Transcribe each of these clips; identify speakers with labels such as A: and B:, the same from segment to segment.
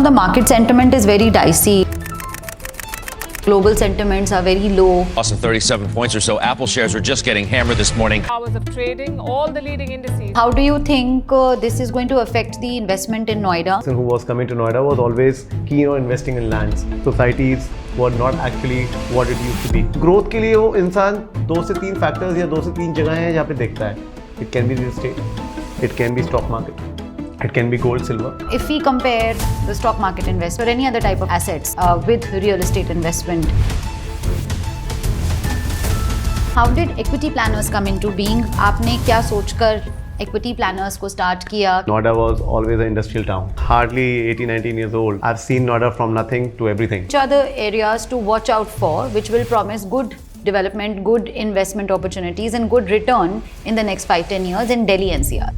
A: The market sentiment is very dicey. Global sentiments are very low.
B: Loss of 37 points or so. Apple shares are just getting hammered this morning.
C: Hours of trading, all the leading indices.
A: How do you think this is going to affect the investment in Noida?
D: Who was coming to Noida was always keen on investing in lands. Societies were not actually what it used to be. Growth के लिए वो इंसान 2 से 3 factors या 2 से 3 जगह हैं जहाँ पे देखता है. It can be real estate, it can be stock market, it can be gold, silver.
A: If we compare the stock market investment or any other type of assets with real estate investment, how did equity planners come into being? आपने क्या सोचकर equity planners को start किया?
D: Noida was always an industrial town. Hardly 18-19 years old. I've seen Noida from nothing to everything.
A: Which are the areas to watch out for which will promise good development, good investment opportunities and good return in the next 5-10 years in Delhi NCR?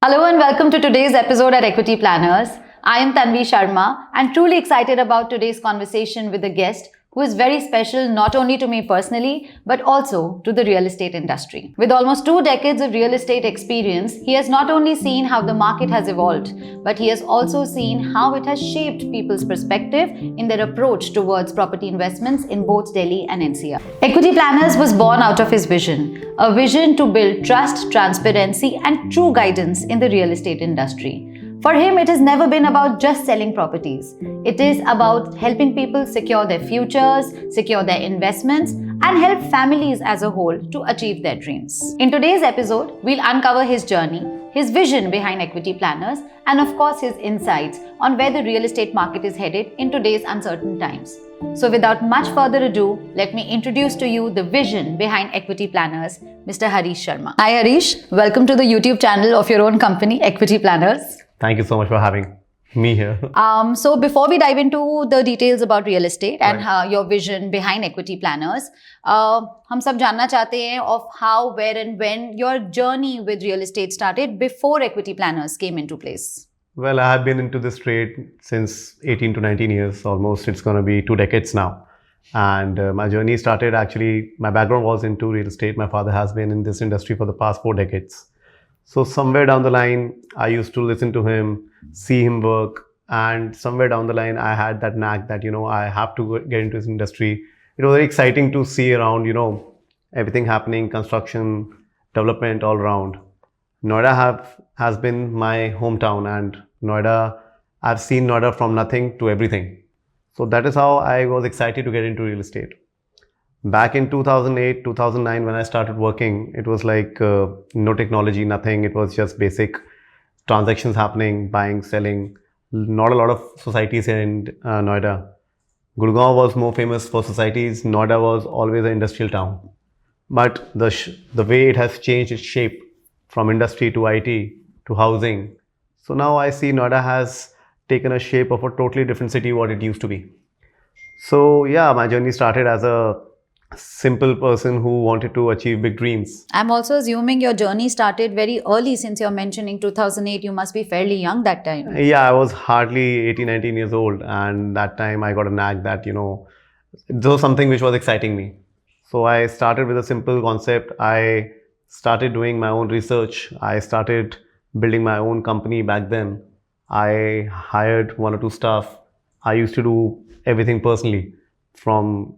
A: Hello and welcome to today's episode at Equity Planners. I am Tanvi Sharma and truly excited about today's conversation with a guest who is very special not only to me personally but also to the real estate industry. With almost 2 decades of real estate experience, he has not only seen how the market has evolved, but he has also seen how it has shaped people's perspective in their approach towards property investments in both Delhi and NCR. Equity Planners was born out of his vision, a vision to build trust, transparency and true guidance in the real estate industry. For him, it has never been about just selling properties. It is about helping people secure their futures, secure their investments, and help families as a whole to achieve their dreams. In today's episode, we'll uncover his journey, his vision behind Equity Planners, and of course his insights on where the real estate market is headed in today's uncertain times. So without much further ado, let me introduce to you the vision behind Equity Planners, Mr. Harish Sharma. Hi Harish, welcome to the YouTube channel of your own company, Equity Planners.
D: Thank you so much for having me here.
A: So before we dive into the details about real estate and
D: Right.
A: your vision behind Equity Planners, हम सब जानना चाहते हैं of how, where and when your journey with real estate started before Equity Planners came into place.
D: Well, I have been into this trade since 18 to 19 years, almost. It's going to be 2 decades now. And my journey started actually, my background was into real estate. My father has been in this industry for the past 4 decades. So somewhere down the line, I used to listen to him, see him work. And somewhere down the line, I had that knack that, I have to get into this industry. It was very exciting to see around, everything happening, construction, development all around. Noida has been my hometown, and I've seen Noida from nothing to everything. So that is how I was excited to get into real estate. Back in 2008, 2009, when I started working, it was like no technology, nothing. It was just basic transactions happening, buying, selling. Not a lot of societies here in Noida. Gurgaon was more famous for societies. Noida was always an industrial town. But the way it has changed its shape from industry to IT to housing. So now I see Noida has taken a shape of a totally different city what it used to be. So yeah, my journey started as a simple person who wanted to achieve big dreams.
A: I'm also assuming your journey started very early since you're mentioning 2008. You must be fairly young that time.
D: Yeah, I was hardly 18-19 years old, and that time I got a knack that, it was something which was exciting me. So I started with a simple concept. I started doing my own research. I started building my own company back then. I hired 1 or 2 staff. I used to do everything personally, from,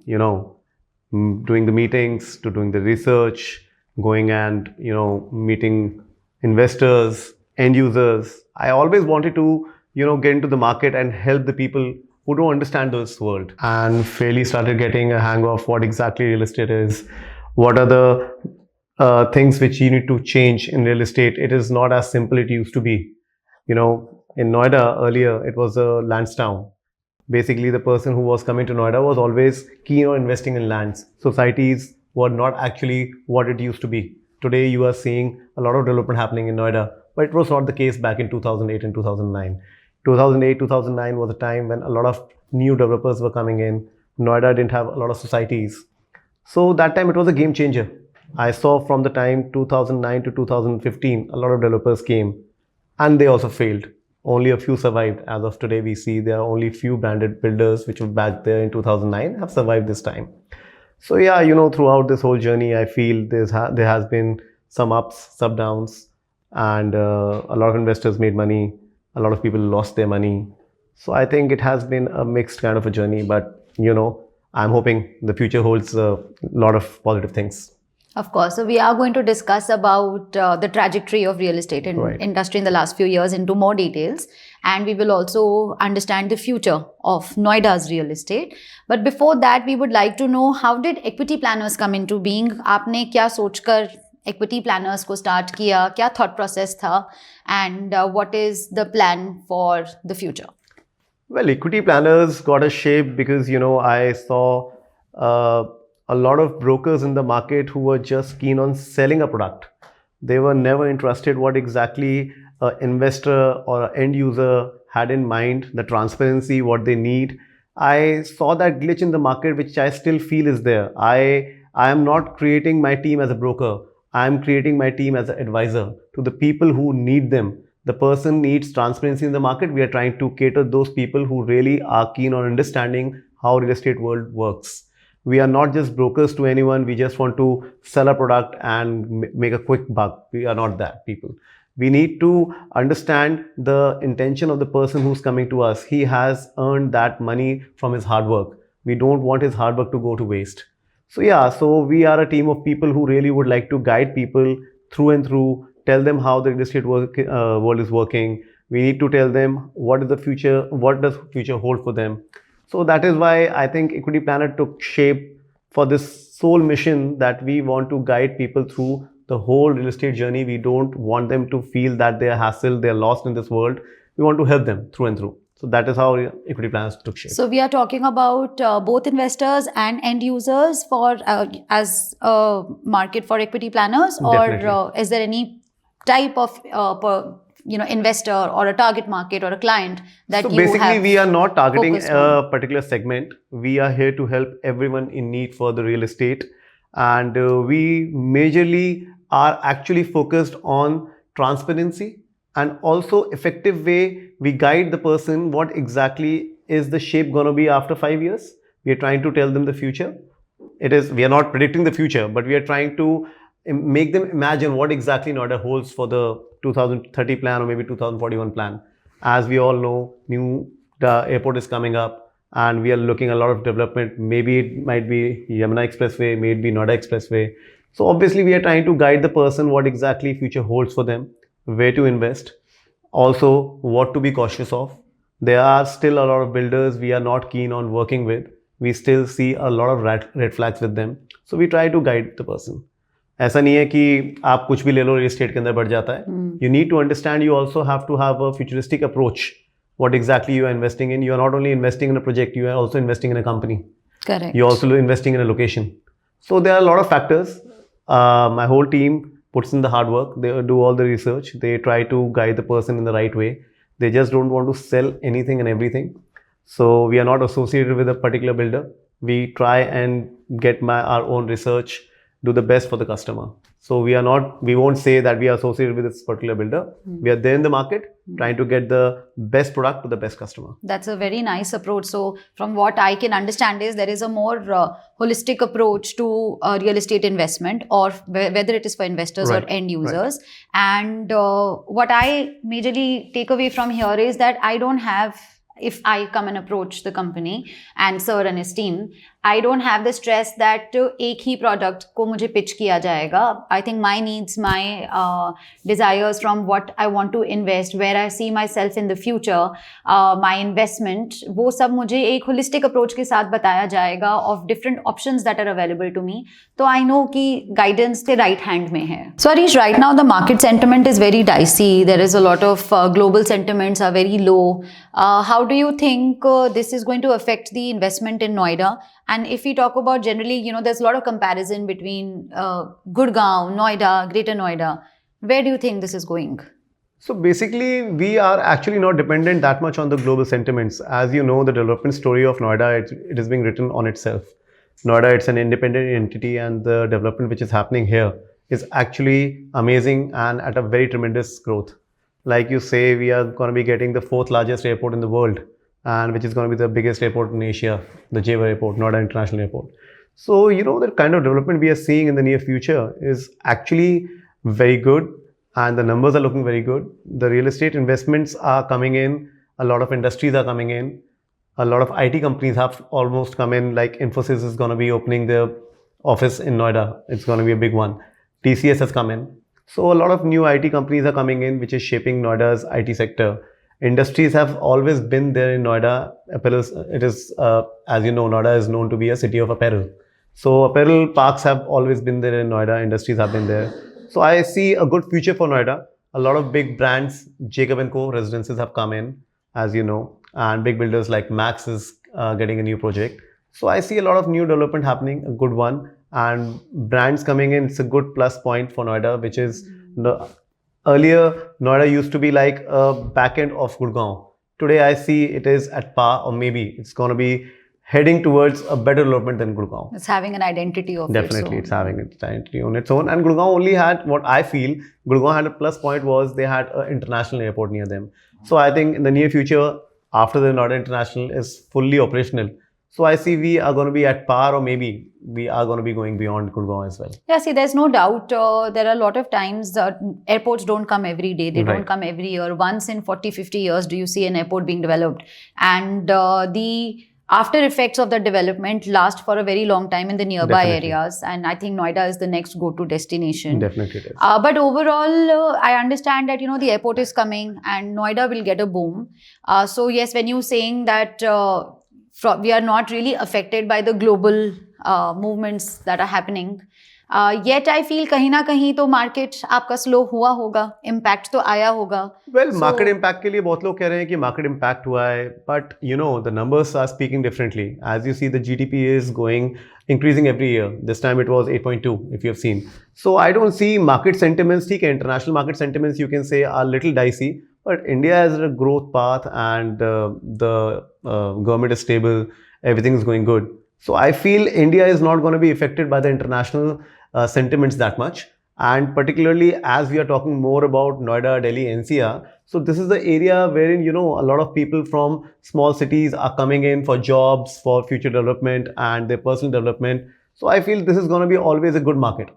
D: doing the meetings to doing the research, going and, meeting investors, end users. I always wanted to, get into the market and help the people who don't understand this world, and fairly started getting a hang of what exactly real estate is. What are the things which you need to change in real estate? It is not as simple it used to be. In Noida earlier, it was a lands town. Basically, the person who was coming to Noida was always keen on investing in lands. Societies were not actually what it used to be. Today, you are seeing a lot of development happening in Noida, but it was not the case back in 2008 and 2009. 2008, 2009 was a time when a lot of new developers were coming in. Noida didn't have a lot of societies. So that time, it was a game changer. I saw from the time 2009 to 2015, a lot of developers came and they also failed. Only a few survived. As of today, we see there are only few branded builders which were back there in 2009 have survived this time. So yeah, throughout this whole journey, I feel there has been some ups, some downs, and a lot of investors made money. A lot of people lost their money. So I think it has been a mixed kind of a journey, but I'm hoping the future holds a lot of positive things.
A: Of course. So we are going to discuss about the trajectory of real estate industry in the last few years into more details. And we will also understand the future of Noida's real estate. But before that, we would like to know, how did equity planners come into being? आपने क्या सोचकर equity planners को start किया? क्या thought process था? And what is the plan for the future?
D: Well, equity planners got a shape because, I saw a lot of brokers in the market who were just keen on selling a product. They were never interested what exactly an investor or an end user had in mind, the transparency, what they need. I saw that glitch in the market, which I still feel is there. I am not creating my team as a broker. I am creating my team as an advisor to the people who need them. The person needs transparency in the market. We are trying to cater those people who really are keen on understanding how real estate world works. We are not just brokers to anyone. We just want to sell a product and make a quick buck. We are not that people. We need to understand the intention of the person who's coming to us. He has earned that money from his hard work. We don't want his hard work to go to waste. So we are a team of people who really would like to guide people through and through, tell them how the real estate world is working. We need to tell them what is the future, what does future hold for them. So that is why I think Equity Planner took shape for this sole mission that we want to guide people through the whole real estate journey. We don't want them to feel that they are hassled, they are lost in this world. We want to help them through and through. So that is how Equity Planners took shape.
A: So we are talking about both investors and end users for as a market for equity planners, or is there any type of investor or a target market or a client that you have?
D: So basically, we are not targeting a particular segment. We are here to help everyone in need for the real estate, and we majorly are actually focused on transparency and also effective way we guide the person what exactly is the shape going to be after 5 years. We are trying to tell them the future. We are not predicting the future, but we are trying to make them imagine what exactly Noida holds for the 2030 plan or maybe 2041 plan. As we all know, the airport is coming up and we are looking at a lot of development. Maybe it might be Yamuna Expressway, maybe Noida Expressway. So obviously we are trying to guide the person what exactly future holds for them, where to invest, also what to be cautious of. There are still a lot of builders we are not keen on working with. We still see a lot of red flags with them. So we try to guide the person. ऐसा नहीं है कि आप कुछ भी ले लो, real estate के अंदर बढ़ जाता है. You need to understand, you also have to have a futuristic approach. What exactly you are investing in. You are not only investing in a project, you are also investing in a company.
A: Correct.
D: You're also investing in a location. So there are a lot of factors. My whole team puts in the hard work. They do all the research. They try to guide the person in the right way. They just don't want to sell anything and everything. So we are not associated with a particular builder. We try and get our own research, do the best for the customer. So we won't say that we are associated with this particular builder. We are there in the market trying to get the best product to the best customer.
A: That's a very nice approach. So from what I can understand is there is a more holistic approach to real estate investment, or whether it is for investors or end users. And what I majorly take away from here is that I don't have, if I come and approach the company and sir and his team, I don't have the stress that एक ही product को मुझे pitch किया जाएगा. I think my needs, my desires from what I want to invest, where I see myself in the future, my investment, वो सब मुझे एक holistic approach के साथ बताया जाएगा of different options that are available to me. तो I know कि guidance के right hand में है. So Arish, right now the market sentiment is very dicey. There is a lot of global sentiments are very low. How do you think this is going to affect the investment in Noida? And if we talk about generally, there's a lot of comparison between Gurgaon, Noida, Greater Noida. Where do you think this is going?
D: So basically, we are actually not dependent that much on the global sentiments. As you know, the development story of Noida, it is being written on itself. Noida, it's an independent entity, and the development which is happening here is actually amazing and at a very tremendous growth. Like you say, we are going to be getting the 4th largest airport in the world, and which is going to be the biggest airport in Asia, the Jewar Airport, Noida International Airport. So, the kind of development we are seeing in the near future is actually very good. and the numbers are looking very good. The real estate investments are coming in. A lot of industries are coming in. A lot of IT companies have almost come in. Like Infosys is going to be opening their office in Noida. It's going to be a big one. TCS has come in. So a lot of new IT companies are coming in, which is shaping Noida's IT sector. Industries have always been there in Noida. Apparel, as you know, Noida is known to be a city of apparel. So apparel parks have always been there in Noida. Industries have been there. So I see a good future for Noida. A lot of big brands, Jacob & Co. residences have come in, as you know, and big builders like Max is getting a new project. So I see a lot of new development happening, a good one, and brands coming in. It's a good plus point for Noida, which is earlier Noida used to be like a back end of Gurgaon. Today I see it is at par, or maybe it's going to be heading towards a better development than Gurgaon.
A: It's having an identity of
D: Definitely,
A: its
D: it's having its identity on its own. And Gurgaon only had, what I feel, Gurgaon had a plus point was they had an international airport near them. So I think in the near future, after the Noida International is fully operational, so I see we are going to be at par, or maybe we are going to be going beyond Gurgaon as well.
A: Yeah, see, there's no doubt. There are a lot of times airports don't come every day. They don't come every year. Once in 40, 50 years do you see an airport being developed. And the after effects of the development last for a very long time in the nearby areas. And I think Noida is the next go-to destination.
D: Definitely it is.
A: But overall, I understand that, the airport is coming and Noida will get a boom. So yes, when you're saying that we are not really affected by the global movements that are happening, yet I feel कहीं ना कहीं तो market आपका slow हुआ होगा, impact तो आया होगा.
D: Well, market impact के लिए बहुत लोग कह रहे हैं कि market impact हुआ है, but the numbers are speaking differently. As you see, the GDP is increasing every year. This time it was 8.2, if you have seen. So I don't see market sentiments. ठीक है, international market sentiments you can say are little dicey, but India is a growth path and the government is stable. Everything is going good. So I feel India is not going to be affected by the international sentiments that much. And particularly as we are talking more about Noida, Delhi, NCR. So this is the area wherein, a lot of people from small cities are coming in for jobs, for future development and their personal development. So I feel this is going to be always a good market.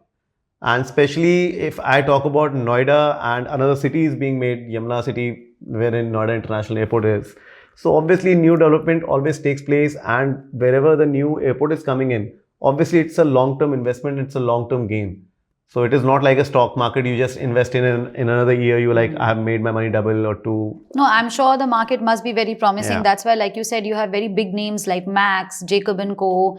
D: And especially if I talk about Noida and another city is being made, Yamuna city, wherein Noida International Airport is. So obviously new development always takes place, and wherever the new airport is coming in, obviously it's a long-term investment, it's a long-term gain. So it is not like a stock market, you just invest in another year, you're like, I have made my money double or two.
A: No, I'm sure the market must be very promising.
D: Yeah.
A: That's why, like you said, you have very big names like Max, Jacob & Co,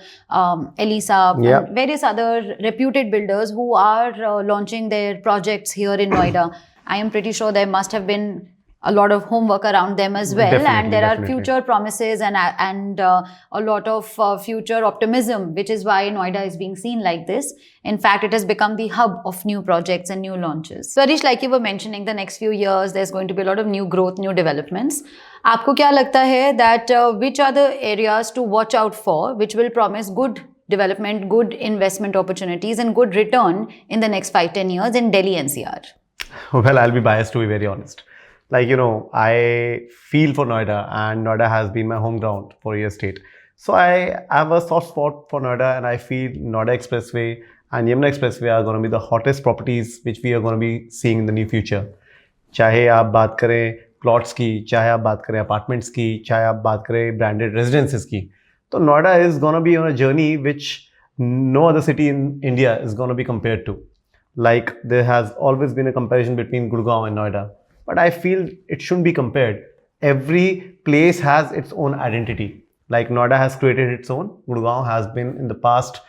A: Elisa,
D: Yeah.
A: and various other reputed builders who are launching their projects here in Noida. I am pretty sure there must have been a lot of homework around them as well, and there are future promises and a lot of future optimism, which is why Noida is being seen like this. In fact, it has become the hub of new projects and new launches. So Harish, like you were mentioning, the next few years there's going to be a lot of new growth, new developments. आपको क्या लगता है that which are the areas to watch out for, which will promise good development, good investment opportunities and good return in the next 5-10 years in Delhi NCR?
D: Well, I'll be biased to be very honest. Like, I feel for Noida, and Noida has been my home ground for real estate. So I have a soft spot for Noida, and I feel Noida Expressway and Yamuna Expressway are going to be the hottest properties which we are going to be seeing in the near future. चाहे आप बात करें plots की, चाहे आप बात करें apartments की, चाहे आप बात करें branded residences की, तो Noida is going to be on a journey which no other city in India is going to be compared to. Like, there has always been a comparison between Gurgaon and Noida. But I feel it shouldn't be compared. Every place has its own identity. Like Noida has created its own. Gurgaon has been in the past,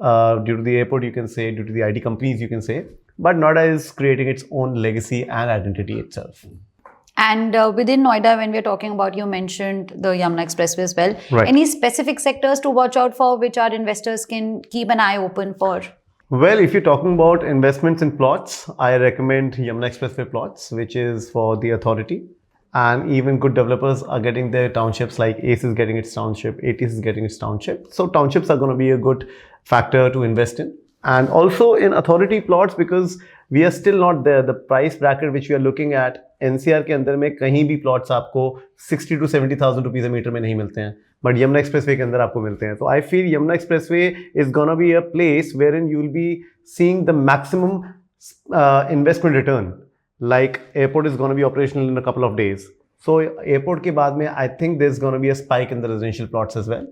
D: due to the airport you can say, due to the IT companies you can say. But Noida is creating its own legacy and identity itself.
A: And within Noida, when we're talking about, you mentioned the Yamuna Expressway as well.
D: Right.
A: Any specific sectors to watch out for which our investors can keep an eye open for?
D: Well, if you're talking about investments in plots, I recommend Yamuna Expressway plots, which is for the authority. And even good developers are getting their townships, like ACE is getting its township, ATS is getting its township. So townships are going to be a good factor to invest in. And also in authority plots, because we are still not there. The price bracket which we are looking at, NCR के अंदर में कहीं भी plots आपको 60 to 70,000 rupees a meter में नहीं मिलते हैं. But Yamuna Expressway के अंदर आपको मिलते हैं. So I feel Yamuna Expressway is gonna be a place wherein you will be seeing the maximum investment return. like airport is going to be operational in a couple of days. So airport के बाद में I think there's going to be a spike in the residential plots as well.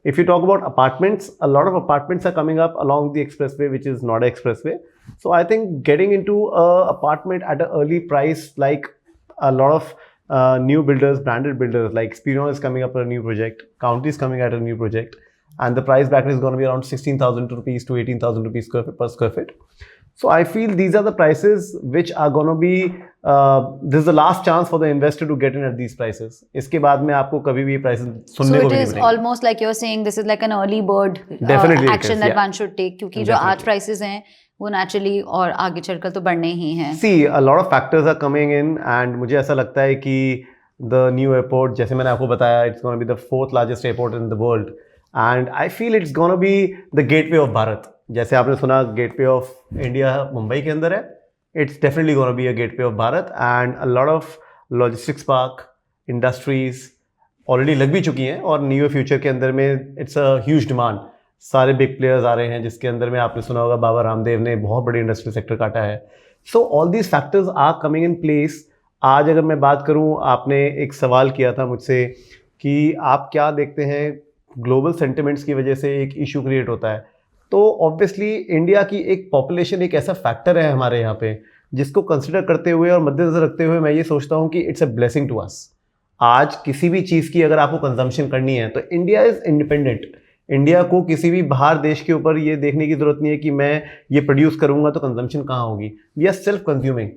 D: If you talk about apartments, a lot of apartments are coming up along the expressway, which is Noida Expressway. So I think getting into a apartment at an early price, like a lot of new builders, branded builders, like Spirion is coming up with a new project, County is coming at a new project, and the price bracket is going to be around 16,000 rupees to 18,000 rupees per square feet. So I feel these are the prices which are going to be, this is the last chance for the investor to get in at these prices. इसके बाद में आपको कभी भी prices सुनने को भी नहीं
A: So it is
D: मिलेंगे.
A: almost like you're saying this is like an early bird
D: Definitely it
A: action
D: is,
A: that
D: yeah.
A: one should take, क्योंकि जो आज prices हैं वो naturally और आगे चलकर तो बढ़ने ही हैं.
D: See, a lot of factors are coming in, and मुझे ऐसा लगता है कि the new airport, जैसे मैंने आपको बताया, it's going to be the 4th largest airport in the world, and I feel it's going to be the gateway of Bharat. जैसे आपने सुना गेटवे ऑफ इंडिया मुंबई के अंदर है, it's definitely gonna be a gateway of Bharat, and a lot of logistics park industries already लग भी चुकी हैं, और नियर फ्यूचर के अंदर में इट्स अ ह्यूज डिमांड. सारे बिग प्लेयर्स आ रहे हैं, जिसके अंदर में आपने सुना होगा बाबा रामदेव ने बहुत बड़ी इंडस्ट्रियल सेक्टर काटा है. So all these factors are coming in place. आज अगर मैं बात करूं, आपने एक सवाल किया था मुझसे कि आप क्या देखते हैं ग्लोबल सेंटिमेंट्स की वजह से एक इशू क्रिएट होता है. तो ऑब्वियसली इंडिया की एक पॉपुलेशन एक ऐसा फैक्टर है हमारे यहाँ पे, जिसको कंसिडर करते हुए और मद्देनजर रखते हुए मैं ये सोचता हूँ कि it's a blessing to us. आज किसी भी चीज़ की अगर आपको कंजम्पशन करनी है तो इंडिया इज़ इंडिपेंडेंट. इंडिया को किसी भी बाहर देश के ऊपर ये देखने की ज़रूरत नहीं है कि मैं ये प्रोड्यूस करूँगा तो कंजम्पशन कहाँ होगी. We are self consuming.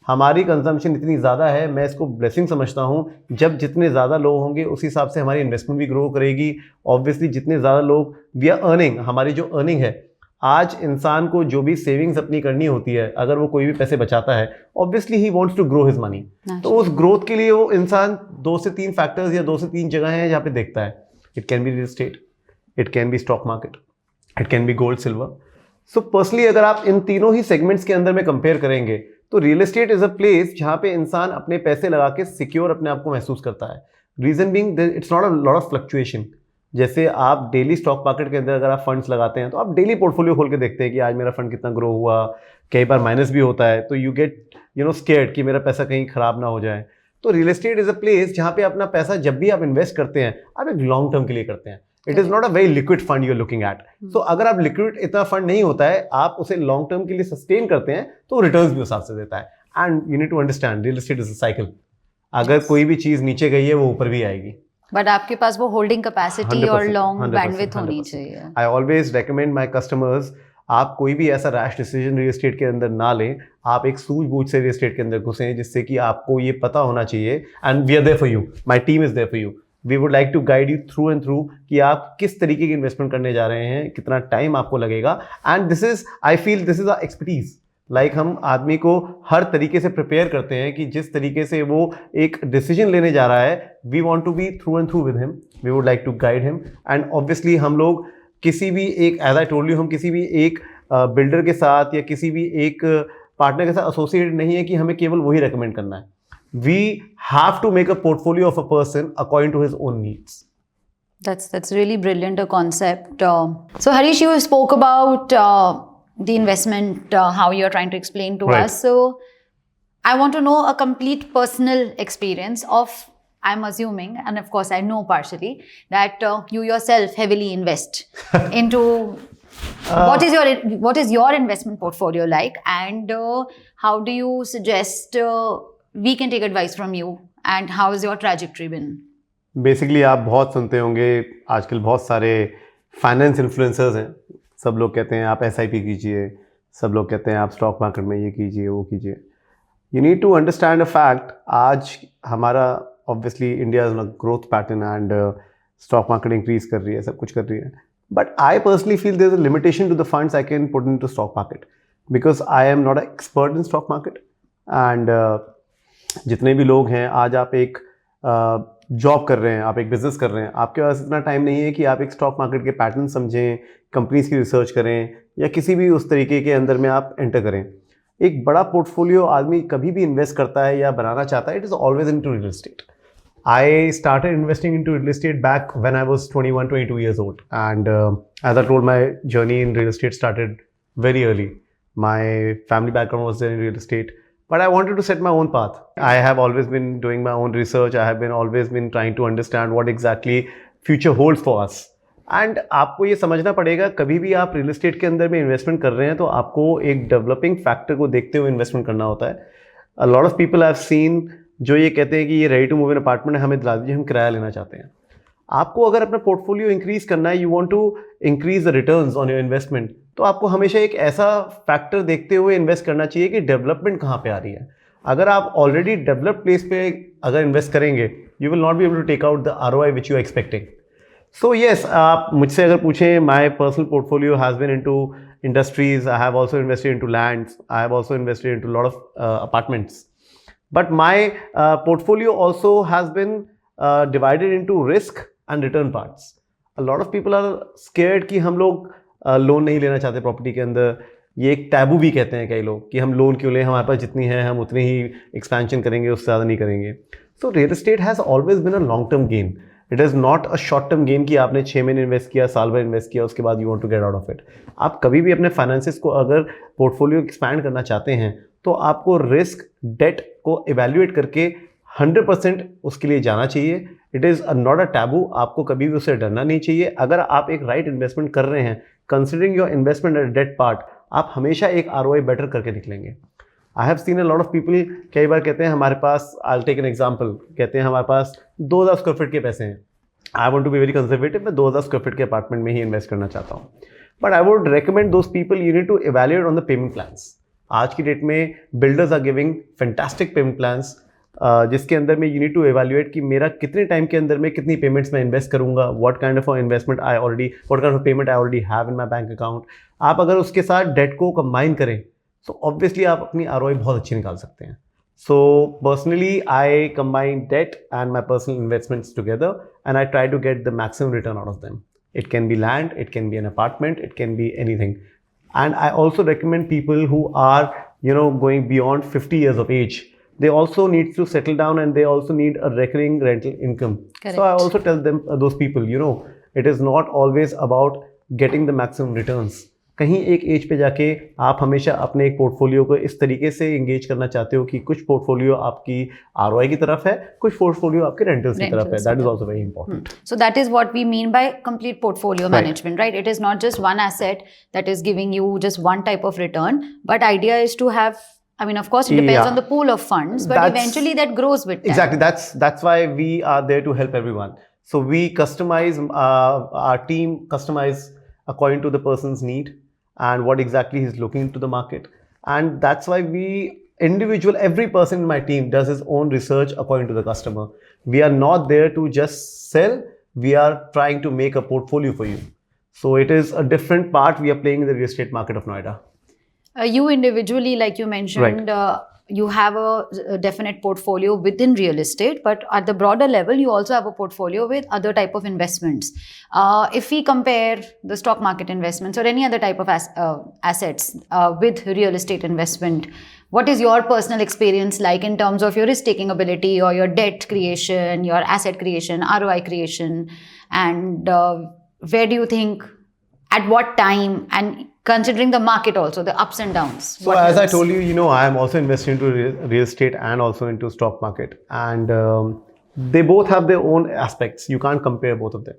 D: हमारी कंजम्पशन इतनी ज़्यादा है, मैं इसको ब्लेसिंग समझता हूँ. जब जितने ज़्यादा लोग होंगे उस हिसाब से हमारी इन्वेस्टमेंट भी ग्रो करेगी. ऑब्वियसली जितने ज़्यादा लोग, वी आर अर्निंग, हमारी जो अर्निंग है, आज इंसान को जो भी सेविंग्स अपनी करनी होती है, अगर वो कोई भी पैसे बचाता है, obviously he wants to grow his money. तो उस ग्रोथ के लिए वो इंसान 2 से 3 फैक्टर्स या 2 से 3 जगह हैं जहाँ पे देखता है. It can be real estate, it can B stock market, it can B gold silver. So personally अगर आप इन तीनों ही सेगमेंट्स के अंदर में कंपेयर करेंगे तो real estate is a place जहाँ पे इंसान अपने पैसे लगा के सिक्योर अपने आप को महसूस करता है. Reason being it's not a lot of fluctuation. जैसे आप डेली स्टॉक मार्केट के अंदर अगर आप फंड्स लगाते हैं तो आप डेली पोर्टफोलियो खोल के देखते हैं कि आज मेरा फंड कितना ग्रो हुआ. कई बार माइनस भी होता है, तो यू गेट स्केयर्ड कि मेरा पैसा कहीं खराब ना हो जाए. तो real estate is a place जहाँ पे अपना पैसा जब भी आप इन्वेस्ट करते हैं, आप एक लॉन्ग टर्म के लिए करते हैं. It is not a very liquid fund you are looking at. So अगर आप लिक्विड इतना फंड नहीं होता है, आप उसे लॉन्ग टर्म के लिए सस्टेन करते हैं, तो रिटर्न्स भी उस हिसाब से देता है. And you need to understand real estate is a cycle. अगर कोई भी चीज़ नीचे गई है वो ऊपर भी आएगी.
A: बट आपके पास वो होल्डिंग कैपेसिटी और
D: 100%,
A: लॉन्ग
D: 100%,
A: बैंडविड्थ होनी
D: 100%.
A: चाहिए.
D: I always recommend my customers, आप कोई भी ऐसा रैश डिसीजन रियल एस्टेट के अंदर ना लें. आप एक सूझबूझ से रियल एस्टेट के अंदर घुसें, जिससे कि आपको ये पता होना चाहिए. And we are there for you, my team is there for you. We would like to guide you through and through कि आप किस तरीके की इन्वेस्टमेंट करने जा रहे हैं, कितना टाइम आपको लगेगा. And this is, I feel this is our expertise. Like हम आदमी को हर तरीके से प्रिपेयर करते हैं कि जिस तरीके से वो एक डिसीजन लेने जा रहा है, we want to be through and through with him. We would like to guide him. And obviously हम लोग किसी भी एक, एज आई टोल्ड यू, हम किसी भी एक बिल्डर के साथ या किसी भी एक पार्टनर के साथ एसोसिएटेड नहीं है कि हमें केवल वही रेकमेंड करना है. We have to make a portfolio of a person according to his own needs.
A: That's really brilliant a concept. So Harish, you spoke about the investment, how you're trying to explain to
D: Right.
A: us. So I want to know a complete personal experience of, I'm assuming, and of course I know partially, that you yourself heavily invest into what is your investment portfolio like, and how do you suggest we can take advice from you, and how has your trajectory been?
D: Basically आप बहुत सुनते होंगे आजकल, बहुत सारे finance influencers हैं. सब लोग कहते हैं आप SIP कीजिए, सब लोग कहते हैं आप स्टॉक मार्केट में ये कीजिए वो कीजिए. You need to understand a fact. आज हमारा obviously India is on a growth pattern and stock market increase कर रही है, सब कुछ कर रही है. But I personally feel there is a limitation to the funds I can put in to stock market, because I am not a expert in stock market. And जितने भी लोग हैं, आज आप एक जॉब कर रहे हैं, आप एक बिजनेस कर रहे हैं, आपके पास इतना टाइम नहीं है कि आप एक स्टॉक मार्केट के पैटर्न समझें, कंपनीज की रिसर्च करें, या किसी भी उस तरीके के अंदर में आप एंटर करें. एक बड़ा पोर्टफोलियो आदमी कभी भी इन्वेस्ट करता है या बनाना चाहता है, it is always into real estate. I started investing into real estate back when I was 21, 22 years old. And as I told, my journey in real estate started very early. My family background was in real estate. But I wanted to set my own path. I have always been doing my own research. I have always been trying to understand what exactly future holds for us. And आपको ये समझना पड़ेगा, कभी भी आप real estate के अंदर में इन्वेस्टमेंट कर रहे हैं तो आपको एक डेवलपिंग फैक्टर को देखते हुए इन्वेस्टमेंट करना होता है. A lot of people have seen जो ये कहते हैं कि ये ready to move in apartment है, हमें दिला दीजिए, हम किराया लेना चाहते हैं. आपको अगर अपना पोर्टफोलियो इंक्रीज करना है, you want to increase the returns on your investment, तो आपको हमेशा एक ऐसा फैक्टर देखते हुए इन्वेस्ट करना चाहिए कि डेवलपमेंट कहाँ पे आ रही है. अगर आप ऑलरेडी डेवलप्ड प्लेस पे अगर इन्वेस्ट करेंगे, you will not be able to take out the ROI which you are expecting. So yes, आप मुझसे अगर पूछें, my personal portfolio has been into industries. I have also invested into lands. I have also invested into lot of apartments. But my portfolio also has been divided into risk and return parts. A lot of people are scared कि हम लोग loan नहीं लेना चाहते property के अंदर. ये एक टैबू भी कहते हैं कई लोग कि हम लोन क्यों लें, हमारे पास जितनी है हम उतनी ही एक्सपेंशन करेंगे, उससे ज़्यादा नहीं करेंगे. So real estate has always been a long term gain. It is not a short term gain कि आपने 6 महीने इन्वेस्ट किया, साल भर इन्वेस्ट किया, उसके बाद you want to get out of it. आप कभी भी अपने फाइनेंसिस को अगर पोर्टफोलियो एक्सपैंड करना चाहते हैं तो आपको रिस्क डेट को इवेल्युएट करके 100% उसके लिए जाना चाहिए. It is not a taboo. आपको कभी भी उससे डरना नहीं चाहिए. अगर आप एक राइट इन्वेस्टमेंट कर रहे हैं, considering your investment at debt part, आप हमेशा एक ROI बेटर करके निकलेंगे. I have seen a lot of people, कई बार कहते हैं हमारे पास, आई टेक एन एग्जाम्पल, कहते हैं हमारे पास 2000 स्क्वायर फीट के पैसे हैं. I want to be very conservative, मैं 2000 स्क्वायर फीट के अपार्टमेंट में ही इन्वेस्ट करना चाहता हूँ. But I would recommend those people, you need to evaluate on the payment plans. आज की डेट में builders are giving fantastic payment plans, जिसके अंदर में यू नीड टू एवेल्युएट कि मेरा कितने टाइम के अंदर में कितनी पेमेंट्स में इन्वेस्ट करूंगा, what kind of investment I already, what kind of payment I already have in my bank account. आप अगर उसके साथ डेट को कंबाइन करें तो ऑब्वियसली आप अपनी ROI बहुत अच्छी निकाल सकते हैं. So personally I combine debt and my personal investments together and I try to get the maximum return out of them. It can be land, it can be an apartment, it can be anything. And I also recommend people who are going beyond 50 years of age. They also need to settle down and they also need a recurring rental income. Correct. So I also tell them, those people, it is not always about getting the maximum returns. कहीं एक as पे जाके आप हमेशा अपने एक portfolio को इस तरीके से इंगेज करना चाहते हो कि कुछ पोर्टफोलियो आपकी ROI की तरफ है, कुछ पोर्टफोलियो आपके रेंटल्स की तरफ है. That is also very important.
A: So that is what we mean by complete portfolio management, right? It is not just one asset that is giving you just one type of return, but idea is to have, I mean, of course, it depends on the pool of funds, but eventually that grows with time.
D: Exactly. That's why we are there to help everyone. So we customize, our team customize according to the person's need and what exactly he's looking into the market. And that's why every person in my team does his own research according to the customer. We are not there to just sell. We are trying to make a portfolio for you. So it is a different part we are playing in the real estate market of Noida.
A: You individually, like you mentioned, you have a definite portfolio within real estate, but at the broader level, you also have a portfolio with other type of investments. If we compare the stock market investments or any other type of assets with real estate investment, what is your personal experience like in terms of your risk-taking ability or your debt creation, your asset creation, ROI creation, and where do you think, at what time, and considering the market also, the ups and downs?
D: So as I told you, I am also investing into real estate and also into stock market. And they both have their own aspects. You can't compare both of them.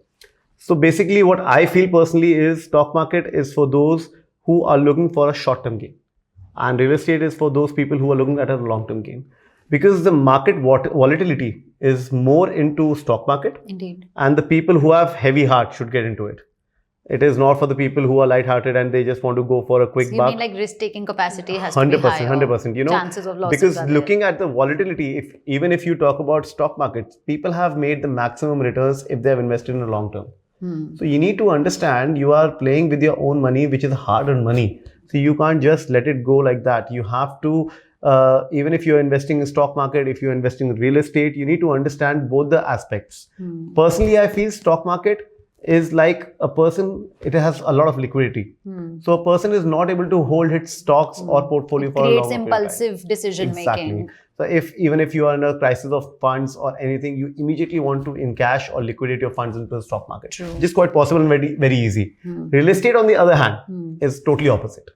D: So basically what I feel personally is stock market is for those who are looking for a short-term gain. And real estate is for those people who are looking at a long-term gain. Because the market volatility is more into stock market.
A: Indeed.
D: And the people who have heavy heart should get into it. It is not for the people who are light-hearted and they just want to go for a quick buck.
A: You mean like risk-taking capacity has to be higher?
D: 100%.
A: Chances of losses
D: because
A: are
D: looking at the volatility, even if you talk about stock markets, people have made the maximum returns if they have invested in the long term. So you need to understand you are playing with your own money, which is hard-earned money. So you can't just let it go like that. You have to, even if you're investing in stock market, if you're investing in real estate, you need to understand both the aspects. Personally, I feel stock market is like a person, it has a lot of liquidity. So a person is not able to hold its stocks or portfolio for a long period of time.
A: Creates impulsive decision making.
D: So even if you are in a crisis of funds or anything, you immediately want to encash or liquidate your funds into the stock market.
A: True.
D: Which is quite possible and very, very easy. Real estate, on the other hand, is totally opposite.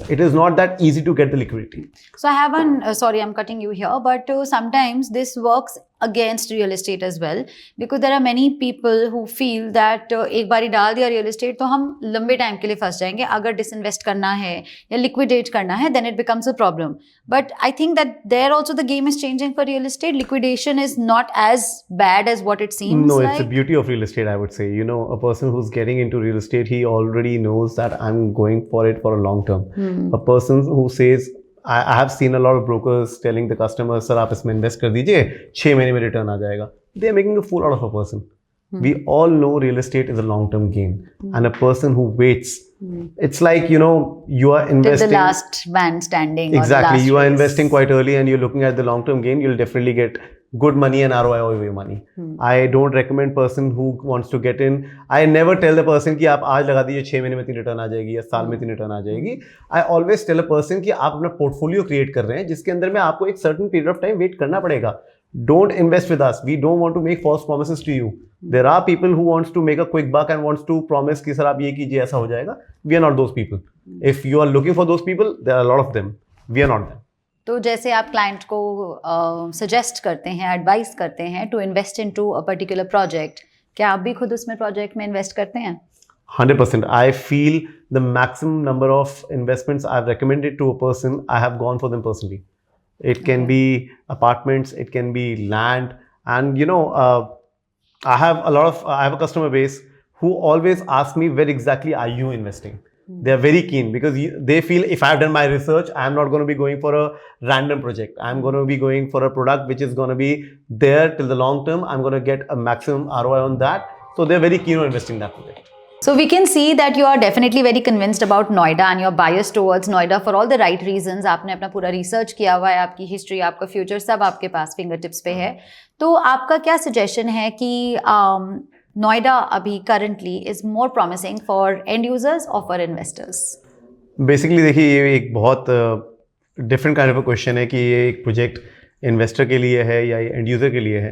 D: It is not that easy to get the liquidity.
A: So I have sorry, I'm cutting you here, but sometimes this works against real estate as well, because there are many people who feel that एक बारी डाल दिया real estate तो हम लंबे time के लिए फंस जाएंगे. अगर disinvest करना है या liquidate करना है, then it becomes a problem. But I think that there also the game is changing for real estate. Liquidation is not as bad as what it seems.
D: No,
A: like.
D: it's the beauty of real estate, I would say. You know, a person who's getting into real estate, he already knows that I'm going for it for a long term. A person who says, I have seen a lot of brokers telling the customers, sir, आप इसमें invest कर दीजिए, 6 महीने में return आ जाएगा. They are making a fool out of a person. We all know real estate is a long-term game, and a person who waits, it's like, you know, you are investing.
A: The last man standing.
D: Exactly, you are
A: race.
D: investing quite early, and you're looking at the long-term gain. You'll definitely get good money and ROI over your money. I don't recommend person who wants to get in. I never tell the person कि आप आज लगा दीजिए 6 महीने में 3 return आ जाएगी या साल में 3 रिटर्न आ जाएगी. I always tell a person कि आप अपना पोर्टफोलियो क्रिएट कर रहे हैं जिसके अंदर में आपको एक certain period of time wait करना पड़ेगा. Don't invest with us. We don't want to make false promises to you. There are people who wants to make a quick buck and wants to promise कि sir आप ये कीजिए ऐसा हो जाएगा. We are not those people. If you are looking for those people, there are a lot of them. We are not them.
A: तो जैसे आप क्लाइंट को सजेस्ट करते हैं, एडवाइस करते हैं to invest into a particular project, क्या आप भी खुद उसमें प्रोजेक्ट में इन्वेस्ट करते हैं?
D: 100%. I feel the maximum number of investments I've recommended to a person, I have gone for them personally. It can be apartments, it can be land, and you know, I have a customer base who always ask me, where exactly are you investing? They are very keen because they feel if I've done my research, I'm not going to be going for a random project. I'm going to be going for a product which is going to be there till the long term. I'm going to get a maximum ROI on that. So they're very keen on investing in that project.
A: So we can see that you are definitely very convinced about Noida and you're biased towards Noida for all the right reasons. आपने अपना पूरा research किया हुआ है, आपकी history, आपका future सब आपके पास fingertips पे है. तो आपका क्या suggestion है कि Noida अभी currently is more promising for end users or for investors?
D: Basically देखिए ये एक बहुत different kind of a question है कि ये एक project investor के लिए है या ये end user के लिए है.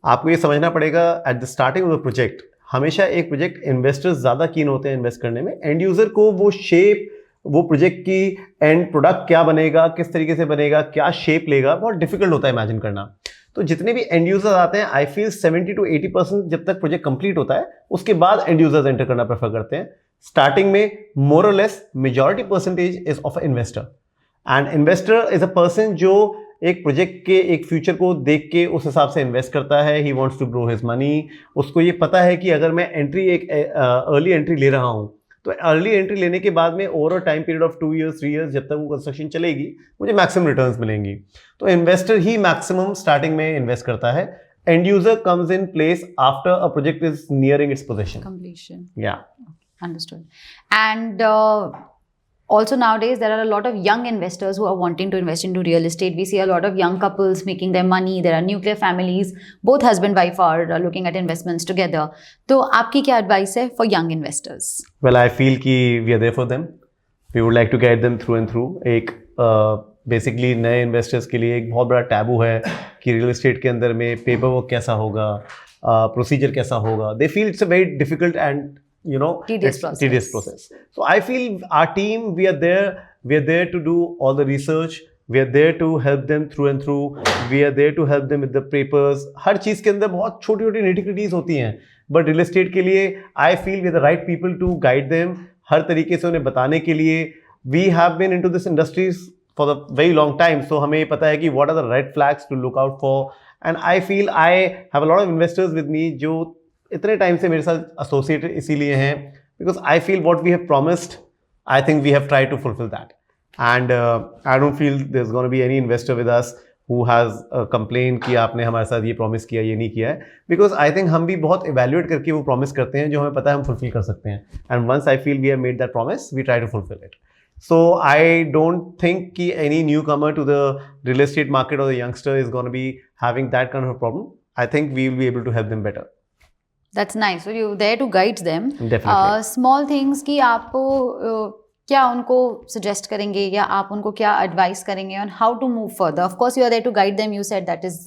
D: आपको ये समझना पड़ेगा at the starting of the project, हमेशा एक प्रोजेक्ट इन्वेस्टर्स ज़्यादा कीन होते हैं इन्वेस्ट करने में. एंड यूज़र को वो शेप, वो प्रोजेक्ट की एंड प्रोडक्ट क्या बनेगा, किस तरीके से बनेगा, क्या शेप लेगा, बहुत डिफिकल्ट होता है इमेजिन करना. तो जितने भी एंड यूजर्स आते हैं, आई फील 70 to 80% जब तक प्रोजेक्ट कंप्लीट होता है उसके बाद एंड यूजर्स एंटर करना प्रेफर करते हैं. स्टार्टिंग में मोर और less majority percentage is of a investor. And investor is a person जो एक प्रोजेक्ट के एक फ्यूचर को देख के उस हिसाब से इन्वेस्ट करता है. He wants to grow his money. उसको ये पता है कि अगर मैं एंट्री एक अर्ली एंट्री ले रहा हूँ तो अर्ली एंट्री लेने के बाद में over a time period of 2 years 3 years जब तक वो कंस्ट्रक्शन चलेगी मुझे मैक्सिमम रिटर्न्स मिलेंगी. तो इन्वेस्टर ही मैक्सिमम स्टार्टिंग में इन्वेस्ट करता है. And user comes in place after a project is nearing its position.
A: Completion.
D: Yeah.
A: Understood. And also nowadays there are a lot of young investors who are wanting to invest into real estate. We see a lot of young couples making their money. There are nuclear families. Both husband wife are looking at investments together. तो आपकी क्या advice है for young investors?
D: Well, I feel कि we are there for them. We would like to guide them through and through. एक basically नए investors के लिए एक बहुत बड़ा टैबू है कि रियल एस्टेट के अंदर में पेपर वर्क कैसा होगा, प्रोसीजर कैसा होगा. They feel it's a very difficult and you know
A: tedious
D: process. So I feel our team, we are there to do all the research. We are there to help them through and through. We are there to help them with the papers. हर चीज़ के अंदर बहुत छोटी छोटी nitty-gritties होती हैं, but real estate के लिए I feel we are the right people to guide them. हर तरीके से उन्हें बताने के लिए. We have been into this industries for a very long time, so हमें पता है कि what are the red flags to look out for. And I feel I have a lot of investors with me जो इतने time से मेरे साथ associated इसीलिए हैं because I feel what we have promised, I think we have tried to fulfil that. And I don't feel there is gonna be any investor with us who has complain कि आपने हमारे साथ ये promise किया, ये नहीं किया है. बिकॉज आई थिंक हम भी बहुत इवेल्युएट करके वो प्रॉमिस करते हैं जो हमें पता है हम फुलफिल कर सकते हैं. And once I feel we have made that promise, we try to fulfil it. So I don't think कि any newcomer to the real estate market or the youngster is going to be having that kind of a problem. I think we will be able to help them better.
A: That's nice. So you're there to guide them.
D: Definitely.
A: Small things कि आप क्या उनको suggest करेंगे या आप उनको क्या advice करेंगे on how to move further? Of course, you are there to guide them. You said that is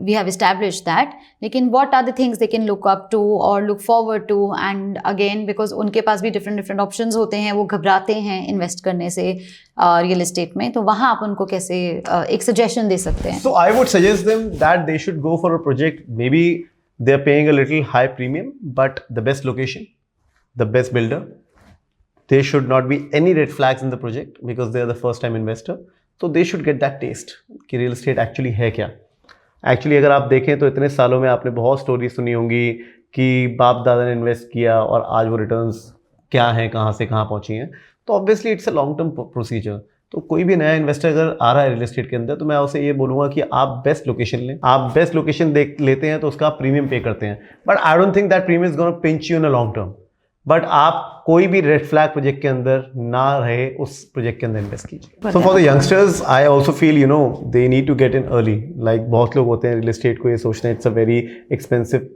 A: we have established that. लेकिन what are the things they can look up to or look forward to? And again, because उनके पास भी different options होते हैं, वो घबराते हैं invest करने से real estate में, तो वहाँ आप उनको कैसे एक suggestion दे सकते हैं?
D: So I would suggest them that they should go for a project. Maybe they're paying a little high premium, but the best location, the best builder. There should not be any red flags in the project because they are the first time investor. So they should get that taste कि real estate actually है क्या. Actually अगर आप देखें तो इतने सालों में आपने बहुत स्टोरी सुनी होंगी कि बाप दादा ने इन्वेस्ट किया और आज वो रिटर्न्स क्या हैं, कहाँ से कहाँ पहुँची हैं. तो obviously it's a long term procedure. तो कोई भी नया इन्वेस्टर अगर आ रहा है रियल एस्टेट के अंदर, तो मैं उसे ये बोलूँगा कि आप बेस्ट लोकेशन लें. आप बेस्ट लोकेशन देख लेते हैं तो उसका आप प्रीमियम पे करते हैं, but I don't think that premium is gonna pinch you in a long term. But आप कोई भी रेड फ्लैग प्रोजेक्ट के अंदर ना रहे, उस प्रोजेक्ट के अंदर इन्वेस्ट कीजिए. So for the youngsters I also feel they need to get in early. Like बहुत लोग होते हैं रियल एस्टेट को ये सोचते हैं it's a very expensive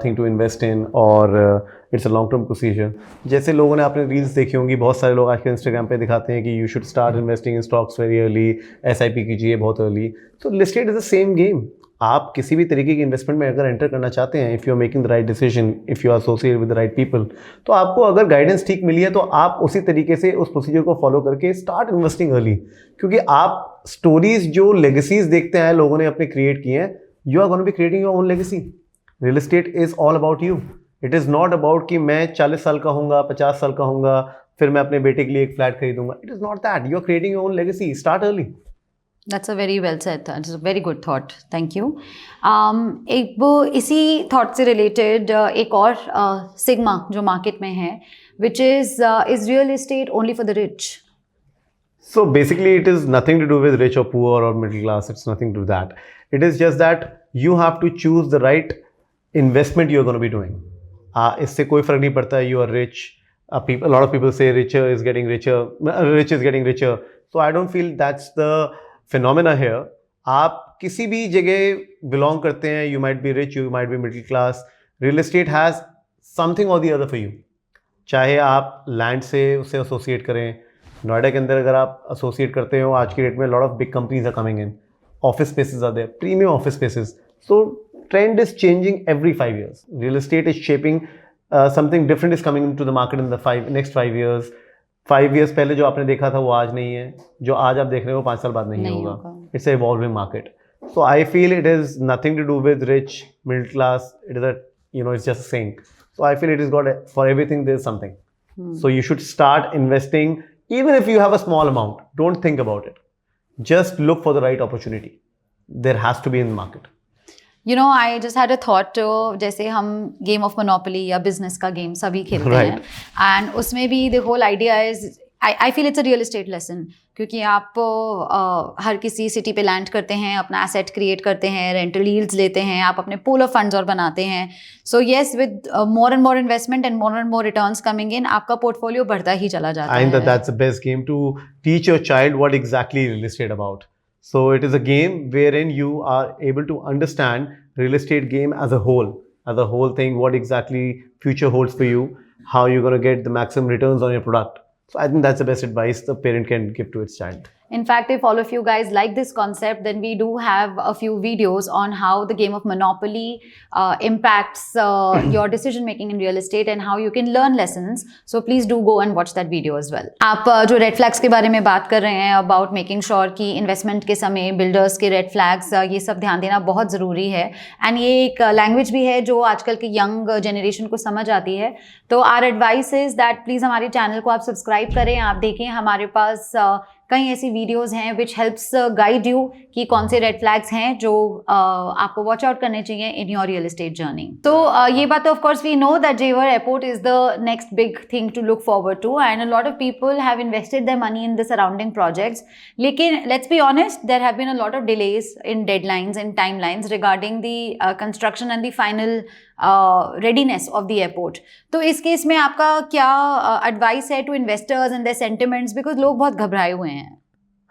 D: thing to invest in और it's a long term procedure. जैसे लोगों ने आपने रील्स देखी होंगी, बहुत सारे लोग आजकल इंस्टाग्राम पे दिखाते हैं कि you should start investing in stocks very early, SIP कीजिए बहुत अर्ली. तो real estate is the same game. आप किसी भी तरीके की इन्वेस्टमेंट में अगर एंटर करना चाहते हैं, if you are making the right decision, if you are associated with the right people, तो आपको अगर गाइडेंस ठीक मिली है तो आप उसी तरीके से उस प्रोसीजर को फॉलो करके स्टार्ट इन्वेस्टिंग अर्ली. क्योंकि आप स्टोरीज जो लेगेसीज देखते हैं लोगों ने अपने क्रिएट किए हैं, you are gonna be creating your own legacy. Real estate is all about you. It is not about कि मैं 40 साल का होऊंगा, 50 साल का होऊंगा, फिर मैं अपने बेटे के लिए एक फ्लैट खरीदूंगा. It is not that. You are creating your own legacy. Start early.
A: That's a very well said. It's a very good thought. Thank you. एक वो इसी thought से related एक और sigma जो market में है, which is real estate only for the rich?
D: So basically it is nothing to do with rich or poor or middle class. It's nothing to do with that. It is just that you have to choose the right investment you're going to be doing. इससे कोई फर्क नहीं पड़ता. You are rich. A lot of people say rich is getting richer. So I don't feel that's the phenomena here. आप किसी भी जगह belong करते हैं, you might be rich, you might be middle class. Real estate has something or the other for you. चाहे आप land से उससे एसोसिएट करें. नोएडा के अंदर अगर आप एसोसिएट करते हो, आज की डेट में lot of big companies are coming in. Office spaces are there, premium office spaces. So trend is changing every 5 years. Real estate is shaping something different is coming into the market in the next 5 years. 5 years पहले जो आपने देखा था वो आज नहीं है, जो आज आप देख रहे हो 5 साल बाद नहीं होगा. It's a evolving market. So I feel it is nothing to do with rich middle class. It is it's just saying. So I feel it is got for everything there is something. So you should start investing even if you have a small amount. Don't think about it. Just look for the right opportunity. There has to be in the market.
A: You know, I just had a thought. जैसे हम game of Monopoly या business का game सभी खेलते हैं, and उसमें भी the whole idea is I feel it's a real estate lesson. क्योंकि आप हर किसी सिटी पे लैंड करते हैं, अपना एसेट क्रिएट करते हैं, रेंटल यील्ड्स लेते हैं, आप अपने पूल ऑफ फंड्स और बनाते हैं. So yes, with more and more investment and more returns coming in, आपका पोर्टफोलियो बढ़ता ही चला जाता है.
D: And that's the best game to teach your child what exactly real estate about. So it is a game wherein you are able to understand real estate game as a whole thing, what exactly future holds for you, how you're going to get the maximum returns on your product. So I think that's the best advice the parent can give to its child.
A: In fact, if all of you guys like this concept, then we do have a few videos on how the game of Monopoly impacts your decision making in real estate and how you can learn lessons. So please do go and watch that video as well. आप जो red flags के बारे में बात कर रहे हैं about making sure कि investment के समय builders के red flags ये सब ध्यान देना बहुत ज़रूरी है. And ये एक language भी है जो आजकल के young generation को समझ आती है. तो our advice is that please हमारे channel को आप subscribe करें. आप देखें हमारे पास कई ऐसी वीडियोस हैं विच हेल्प्स गाइड यू कि कौन से रेड फ्लैग्स हैं जो आपको वॉच आउट करने चाहिए in your real estate journey. तो ये बात of course we know that Jewar airport is the next big thing to look forward to, and a lot of people have invested their money in the surrounding projects. लेकिन let's be honest, there have been a lot of delays in deadlines in timelines regarding the construction and the final readiness of the airport. तो इस case में आपका क्या advice है to investors and their sentiments, because लोग बहुत घबराए हुए हैं.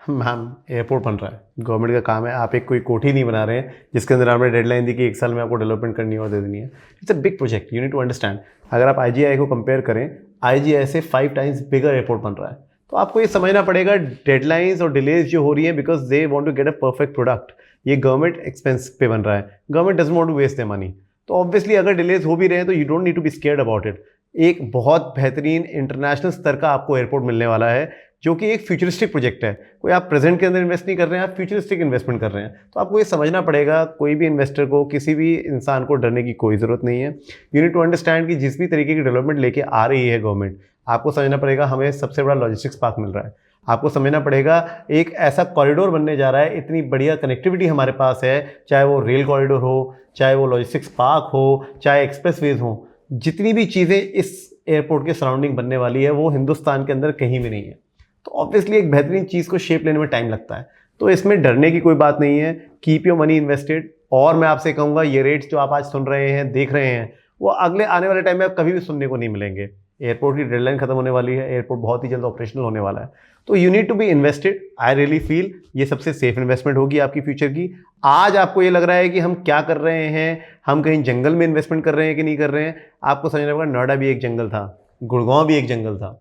D: मैम, एयरपोर्ट बन रहा है, गवर्नमेंट का काम है. आप एक कोई कोठी नहीं बना रहे हैं जिसके अंदर आपने डेडलाइन दी कि 1 साल में आपको डेवलपमेंट करनी है और दे देनी है. It's a big project. You need to understand. अगर आप IGI को कंपेयर करें, IGI से 5 टाइम्स बिगर एयरपोर्ट बन रहा है. तो आपको ये समझना पड़ेगा डेडलाइंस और डिलेज जो हो रही हैं because they want to get a perfect product. ये गवर्नमेंट एक्सपेंस पे बन रहा है, government doesn't want to waste their money. तो ऑब्वियसली अगर डिलेज हो भी रहे हैं तो you don't need to be scared about it. एक बहुत बेहतरीन इंटरनेशनल स्तर का आपको एयरपोर्ट मिलने वाला है, जो कि एक फ्यूचरिस्टिक प्रोजेक्ट है। कोई आप प्रेजेंट के अंदर इन्वेस्ट नहीं कर रहे हैं, आप फ्यूचरिस्टिक इन्वेस्टमेंट कर रहे हैं। तो आपको ये समझना पड़ेगा, कोई भी इन्वेस्टर को, किसी भी इंसान को डरने की कोई ज़रूरत नहीं है। यू नीड टू अंडरस्टैंड कि जिस भी तरीके की डेवलपमेंट लेके आ रही है गवर्नमेंट, आपको समझना पड़ेगा हमें सबसे बड़ा लॉजिस्टिक्स पार्क मिल रहा है। आपको समझना पड़ेगा एक ऐसा कॉरिडोर बनने जा रहा है, इतनी बढ़िया कनेक्टिविटी हमारे पास है, चाहे वो रेल कॉरिडोर हो, चाहे वो लॉजिस्टिक्स पार्क हो, चाहे एक्सप्रेसवेज हो। जितनी भी चीज़ें इस एयरपोर्ट के सराउंडिंग बनने वाली है वो हिंदुस्तान के अंदर कहीं भी नहीं है। तो ऑब्वियसली एक बेहतरीन चीज़ को शेप लेने में टाइम लगता है, तो इसमें डरने की कोई बात नहीं है। Keep your money invested. और मैं आपसे कहूँगा ये रेट्स जो आप आज सुन रहे हैं, देख रहे हैं, वो अगले आने वाले टाइम में आप कभी भी सुनने को नहीं मिलेंगे। एयरपोर्ट की डेडलाइन खत्म होने वाली है, एयरपोर्ट बहुत ही जल्द ऑपरेशनल होने वाला है। तो you need to be invested. I really feel ये सबसे सेफ इन्वेस्टमेंट होगी आपकी फ्यूचर की। आज आपको ये लग रहा है कि हम क्या कर रहे हैं, हम कहीं जंगल में इन्वेस्टमेंट कर रहे हैं कि नहीं कर रहे हैं। आपको समझना पड़ेगा नोएडा भी एक जंगल था, गुड़गांव भी एक जंगल था।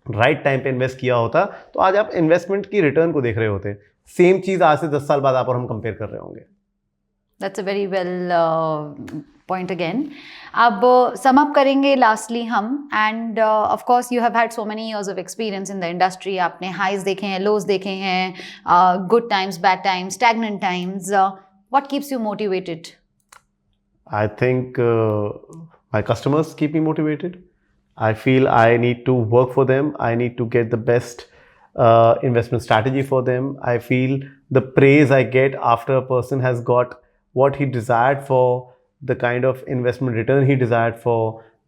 D: राइट टाइम पे इन्वेस्ट किया होता तो आज आप इन्वेस्टमेंट की रिटर्न को देख रहे होते। सेम चीज़ आज से 10 साल बाद आप और हम कंपेयर कर रहे होंगे।
A: That's a very well point again. अब sum up करेंगे lastly हम, and of course you have had so many years of experience in the industry. आपने highs देखे हैं, lows देखे हैं, good times, bad times, stagnant times. What keeps you motivated?
D: I think my customers keep me motivated. I feel I need to work for them. I need to get the best investment strategy for them. I feel the praise I get after a person has got what he desired for, the kind of investment return he desired for,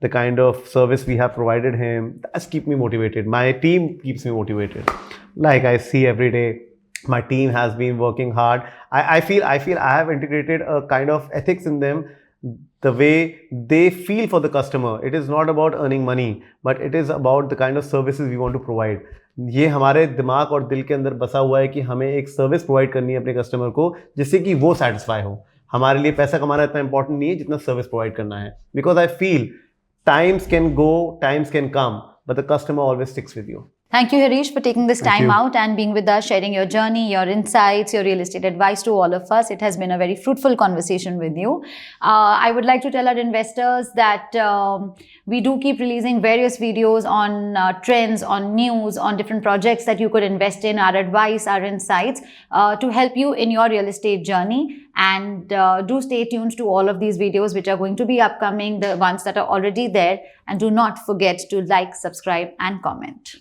D: the kind of service we have provided him, that's keep me motivated. My team keeps me motivated. Like I see every day, my team has been working hard. I feel I have integrated a kind of ethics in them, the way they feel for the customer. It is not about earning money, but it is about the kind of services we want to provide. ये हमारे दिमाग और दिल के अंदर बसा हुआ है कि हमें एक सर्विस प्रोवाइड करनी है अपने कस्टमर को, जिससे कि वो सेटिस्फाई हो। हमारे लिए पैसा कमाना इतना इंपॉर्टेंट नहीं है जितना सर्विस प्रोवाइड करना है। Because I feel times can go, times can come, but the customer always sticks with you.
A: Thank you, Harish, for taking this time out and being with us, sharing your journey, your insights, your real estate advice to all of us. It has been a very fruitful conversation with you. I would like to tell our investors that we do keep releasing various videos on trends, on news, on different projects that you could invest in, our advice, our insights to help you in your real estate journey. And do stay tuned to all of these videos which are going to be upcoming, the ones that are already there. And do not forget to like, subscribe and comment.